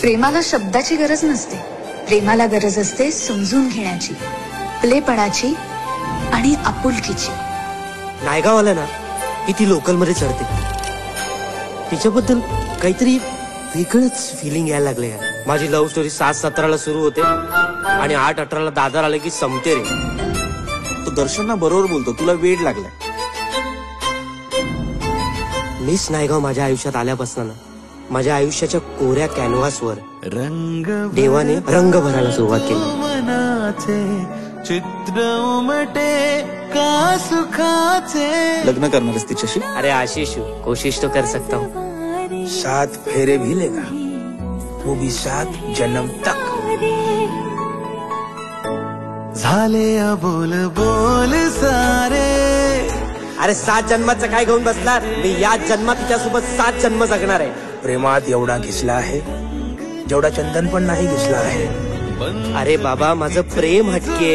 प्रेमाला शब्दाची गरज नसते, प्रेमाला गरज असते समजून घेण्याची, आपलेपणाची आणि आपुलकीची. नायगावाला ना ही ती लोकल मध्ये चढते, तिच्याबद्दल काहीतरी वेगळंच फिलिंग यायला लागले. माझी लव्ह स्टोरी 7:17 सुरू होते आणि 8:18 दादर आले की संपते रे. तो दर्शनना बरोबर बोलतो, तुला वेड लागलाय. मिस नायगाव माझ्या आयुष्यात आल्यापासून ना माझ्या आयुष्याच्या कोऱ्या कॅनव्हासवर देवाने रंग भरायला सुरुवात केली. चित्र उमटे का सुखाचे. लग्न करणारच तिच्याशी? अरे आशीष, कोशिश तो कर सकता हूँ. 7 फेरे भी लेगा, वो भी 7 जन्म तक. झाले अबोल बोल सारे. अरे 7 जन्माचं काय घेऊन बसणार, मी याच जन्मात तिच्यासोबत 7 जन्म जगणार आहे. प्रेमात एवढा घिसला आहे जेवढा चंदन पण नाही घिसला आहे. अरे बाबा, माझं प्रेम हटके,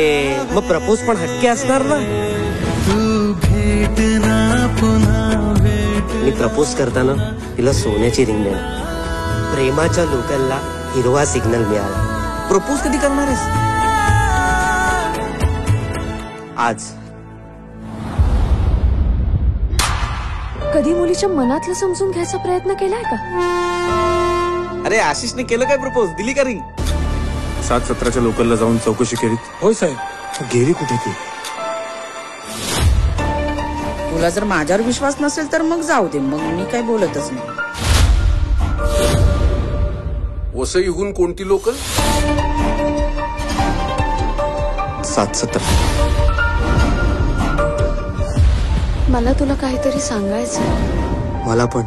मग प्रपोज पण हटके असणार ना. तू भेट ना पुन्हा भेट. मी प्रपोज करताना तिला सोन्याची रिंग देणार. प्रेमाच्या लोकलला हिरवा सिग्नल मिळाला. प्रपोज कधी करणार आहेस? आज. कधी मुलीच्या मनातलं समजून घ्यायचा प्रयत्न केलाय का? अरे आशिषने केलं काय प्रपोज? दिली का रिंग? 7:17 लोकलला जाऊन चौकशी केली. होय साहेब. गेली कुठे ती? तुला जर माझ्यावर विश्वास नसेल तर मग जाऊ दे, मग मी काय बोलतच नाही. वसईहून कोणती लोकल? 7:17. मला तुला काहीतरी सांगायचं. मला पण.